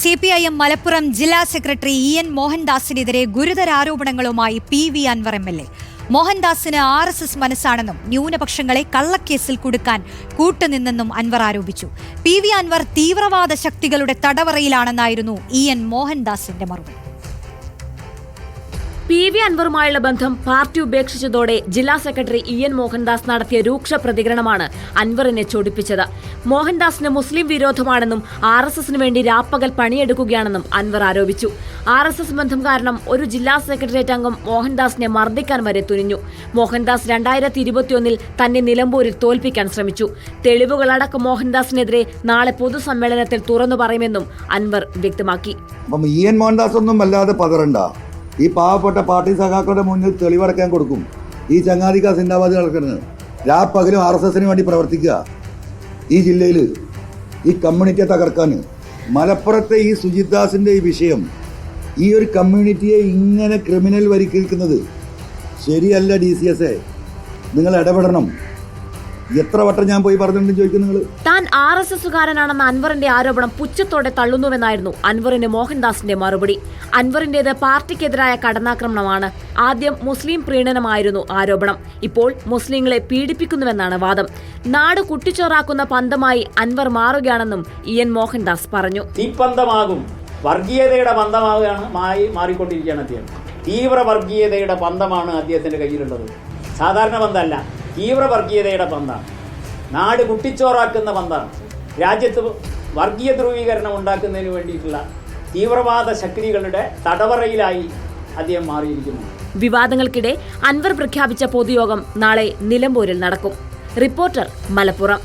CPIM Malappuram ജില്ലാ secretary EN മോഹൻദാസിനെതിരെ ഗുരുതര ആരോപണങ്ങളുമായി PV Anwar MLA. മോഹൻദാസിന് RSS മനസ്സാണെന്നും ന്യൂനപക്ഷങ്ങളെ കള്ളക്കേസിൽ കുടുക്കാൻ കൂട്ടുനിന്നെന്നും അൻവർ ആരോപിച്ചു. PV അൻവർ തീവ്രവാദ ശക്തികളുടെ തടവറയിലാണെന്നായിരുന്നു EN മോഹൻദാസിന്റെ മറുപടി. PV അൻവറുമായുള്ള ബന്ധം പാർട്ടി ഉപേക്ഷിച്ചതോടെ ജില്ലാ സെക്രട്ടറി EN മോഹൻദാസ് നടത്തിയ രൂക്ഷ പ്രതികരണമാണ് അൻവറിനെ ചൊടിപ്പിച്ചത്. മോഹൻദാസിന് മുസ്ലിം വിരോധമാണെന്നും RSSന് വേണ്ടി രാപ്പകൽ പണിയെടുക്കുകയാണെന്നും അൻവർ ആരോപിച്ചു. RSS ബന്ധം കാരണം ഒരു ജില്ലാ സെക്രട്ടേറിയറ്റ് അംഗം മോഹൻദാസിനെ മർദ്ദിക്കാൻ വരെ തുനിഞ്ഞു. മോഹൻദാസ് 2021 തന്നെ നിലമ്പൂരിൽ തോൽപ്പിക്കാൻ ശ്രമിച്ചു. തെളിവുകളടക്കം മോഹൻദാസിനെതിരെ നാളെ പൊതുസമ്മേളനത്തിൽ തുറന്നു പറയുമെന്നും അൻവർ വ്യക്തമാക്കി. EN മോഹൻദാസ് ഒന്നും വല്ലാതെ പതറണ്ട. ഈ പാവപ്പെട്ട പാർട്ടി സഖാക്കളുടെ മുന്നിൽ തെളിവടക്കാൻ കൊടുക്കും. ഈ ചങ്ങാതിക്ക സിന്ദാബാദ് കളക്കുന്നത് രാപ്പകലും RSSന് വേണ്ടി പ്രവർത്തിക്കുക. ഈ ജില്ലയിൽ ഈ കമ്മ്യൂണിറ്റിയെ തകർക്കാൻ മലപ്പുറത്തെ ഈ സുജിത്ദാസിൻ്റെ ഈ വിഷയം, ഈ ഒരു കമ്മ്യൂണിറ്റിയെ ഇങ്ങനെ ക്രിമിനൽ വരിക്കുന്നത് ശരിയല്ല. DCS നിങ്ങൾ ഇടപെടണം. എത്ര വട്ടം ഞാൻ പോയി പറഞ്ഞിട്ടുണ്ടെന്ന് ചോദിക്കുന്നു നിങ്ങൾ. താൻ RSSകാരനാണെന്ന അൻവറിന്റെ ആരോപണം പുച്ഛത്തോടെ തള്ളുന്നുവെന്നായിരുന്നു അൻവറിന് മോഹൻദാസിന്റെ മറുപടി. അൻവറിന്റേത് പാർട്ടിക്കെതിരായ കടന്നാക്രമണമാണ്. ആദ്യം മുസ്ലിം പ്രീണനമായിരുന്നു ആരോപണം. ഇപ്പോൾ മുസ്ലിങ്ങളെ പീഡിപ്പിക്കുന്നുവെന്നാണ് വാദം. നാട് കുട്ടിച്ചോറാക്കുന്ന പന്തമായി അൻവർ മാറുകയാണെന്നും EN മോഹൻദാസ് പറഞ്ഞു. തീപ്പന്തമാകും വർഗീയതയുടെ പന്തമാവുകയാണ് മാറിക്കൊണ്ടിരിക്കുകയാണ് അദ്ദേഹം. തീവ്ര വർഗീയതയുടെ പന്തമാണ് അദ്ദേഹത്തിന്റെ കയ്യിലുള്ളത്. സാധാരണ പന്തമല്ല, തീവ്ര വർഗീയതയുടെ പന്താണ്. നാട് കുട്ടിച്ചോറാക്കുന്ന പന്താണ്. രാജ്യത്ത് വർഗീയ ധ്രുവീകരണം ഉണ്ടാക്കുന്നതിന് വേണ്ടിയിട്ടുള്ള തീവ്രവാദ ശക്തികളുടെ തടവറയിലായി അദ്ദേഹം മാറിയിരിക്കുന്നു. വിവാദങ്ങൾക്കിടെ അൻവർ പ്രഖ്യാപിച്ച പൊതുയോഗം നാളെ നിലമ്പൂരിൽ നടക്കും. റിപ്പോർട്ടർ, മലപ്പുറം.